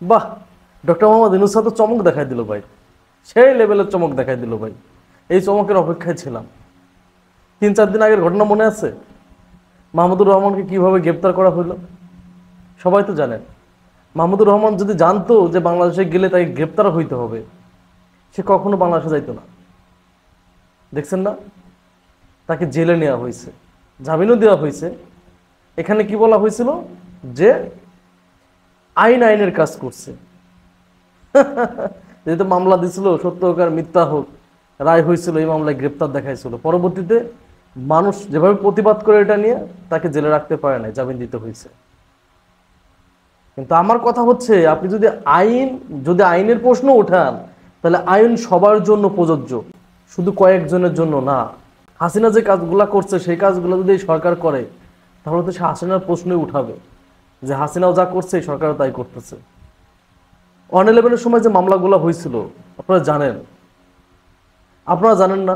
বাহ, ডক্টর মোহাম্মদ ইউনূস তো চমক দেখাই দিল ভাই, সেই লেভেলের চমক দেখাই দিল ভাই। এই চমকের অপেক্ষায় ছিলাম। 3-4 দিন আগের ঘটনা মনে আছে? মাহমুদুর রহমানকে কিভাবে গ্রেপ্তার করা হলো সবাই তো জানেন। মাহমুদুর রহমান যদি জানতো যে বাংলাদেশে গেলে তাকে গ্রেপ্তার হইতে হবে, সে কখনো বাংলাদেশে যাইতো না। দেখছেন না, তাকে জেলে নেওয়া হয়েছে, জামিনও দেওয়া হয়েছে। এখানে কি বলা হয়েছিল যে আইনের কাজ করছে। যেহেতু মামলা দিছিল, সত্য হোক আর মিথ্যা হোক, রায় হয়েছিল, এই মামলায় গ্রেপ্তার দেখাইছিল। পরবর্তীতে মানুষ যেভাবে প্রতিবাদ করে এটা নিয়ে, তাকে জেলে রাখতে পারে না, জামিন দিতে হয়েছে। কিন্তু আমার কথা হচ্ছে, আপনি যদি আইনের প্রশ্ন ওঠান, তাহলে আইন সবার জন্য প্রযোজ্য, শুধু কয়েকজনের জন্য না। হাসিনা যে কাজগুলা করছে, সেই কাজগুলো যদি এই সরকার করে, তাহলে তো সে হাসিনার প্রশ্নই উঠাবে যে হাসিনাও যা করছে এই সরকারও তাই করতেছে। 111-এর সময় যে মামলাগুলো হয়েছিল আপনারা জানেন না?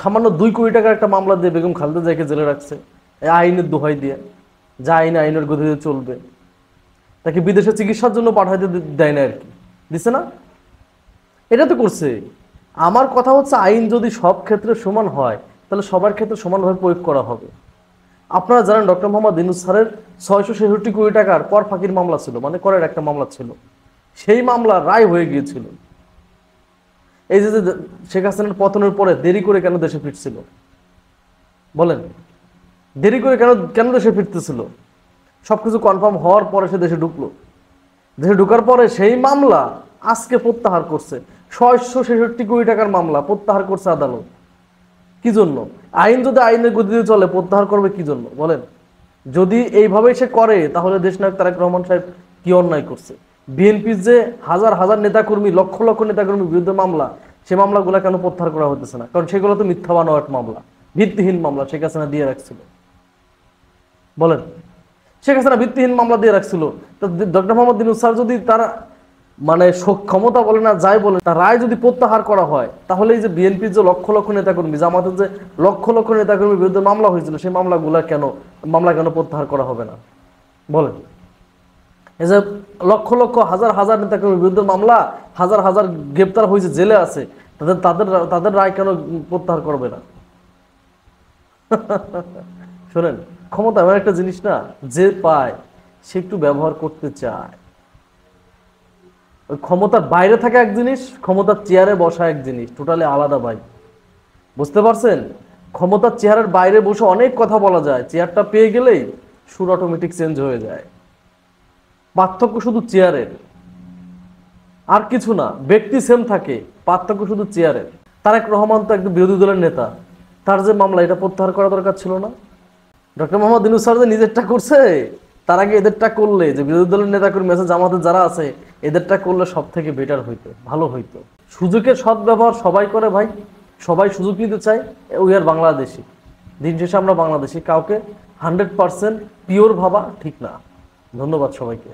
সামান্য 2 কোটি টাকার একটা মামলা দিয়ে বেগম খালেদা জিয়াকে জেলে রাখছে, এই আইনের দোহাই দিয়ে, যা আইনের গতিতে চলবে। তাকে বিদেশে চিকিৎসার জন্য পাঠাইতে দেয় না আর কি, দিছে না? এটা তো করছে। আমার কথা হচ্ছে, আইন যদি সব ক্ষেত্রে সমান হয়, তাহলে সবার ক্ষেত্রে সমানভাবে প্রয়োগ করা হবে। আপনারা জানেন ডক্টর মোহাম্মদ ইউনূস স্যারের 666 কোটি টাকার কর ফাঁকির মামলা ছিল, মানে করের একটা মামলা ছিল। সেই মামলা রায় হয়ে গিয়েছিল। এই যে শেখ হাসিনার পতনের পরে দেরি করে কেন দেশে ফিরছিল বলেন? দেরি করে কেন দেশে ফিরতেছিল? সবকিছু কনফার্ম হওয়ার পরে সে দেশে ঢুকলো। দেশে ঢুকার পরে সেই মামলা আজকে প্রত্যাহার করছে। 666 কোটি টাকার মামলা প্রত্যাহার করছে আদালত। কি জন্য? আইন যদি আইনের গতিতে চলে, প্রত্যাহার করবে কি জন্য বলেন? যদি এইভাবেই সে করে, তাহলে দেশনায়ক তারেক রহমান সাহেব কি অন্যায় করছে? বিএনপির যে হাজার হাজার নেতাকর্মী, লক্ষ লক্ষ নেতাকর্মীর বিরুদ্ধে মামলা, সে মামলাগুলো কেন প্রত্যাহার করা হতেছে না? কারণ সেগুলো তো মিথ্যা বানোয়াট মামলা, ভিত্তিহীন মামলা শেখ হাসিনা দিয়ে রাখছিল। বলেন, শেখ হাসিনা ভিত্তিহীন মামলা দিয়ে রাখছিল। তো ডক্টর মোহাম্মদ ইউনূস স্যার যদি তার মানে ক্ষমতা বলে না, যাই বলে, তার রায় যদি প্রত্যাহার করা হয়, তাহলে এই যে বিএনপির যে লক্ষ লক্ষ নেতাকর্মী, জামাতের যে লক্ষ লক্ষ নেতাকর্মীর বিরুদ্ধে মামলা হয়েছিল, সেই মামলা কেন প্রত্যাহার করা হবে না বলেন? এই যে লক্ষ লক্ষ হাজার হাজার নেতাকর্মীর বিরুদ্ধে মামলা, হাজার হাজার গ্রেপ্তার হয়েছে, জেলে আছে, তাদের রায় কেন প্রত্যাহার করবে না? শোনেন, ক্ষমতা এমন একটা জিনিস না, যে পায় সে একটু ব্যবহার করতে চায়। ওই ক্ষমতার বাইরে থাকা এক জিনিস, ক্ষমতার চেয়ারে বসা এক জিনিস, টোটালি আলাদা ভাই। বুঝতে পারছেন? ক্ষমতার চেয়ারের বাইরে বসে অনেক কথা বলা যায়, চেয়ারটা পেয়ে গেলেই সুর অটোমেটিক চেঞ্জ হয়ে যায়। পার্থক্য শুধু চেয়ারের, আর কিছু না। ব্যক্তি সেম থাকে, পার্থক্য শুধু চেয়ারের। তারেক রহমান তো একজন বিরোধী দলের নেতা, তার যে মামলা, এটা প্রত্যাহার করা দরকার ছিল না? ডক্টর মোহাম্মদ ইউনূস স্যার যে নিজেরটা করছে, তার আগে এদেরটা করলে, যে বিরোধী দলের নেতাকর্মী আছে, জামাতের যারা আছে, এদেরটা করলে সব থেকে বেটার হইতো, ভালো হইতো। সুযোগের সদ্ব্যবহার সবাই করে ভাই, সবাই সুযোগ নিতে চায়। উই আর বাংলাদেশি, দিন শেষে আমরা বাংলাদেশি। কাউকে 100% পিওর ভাবা ঠিক না। ধন্যবাদ সবাইকে।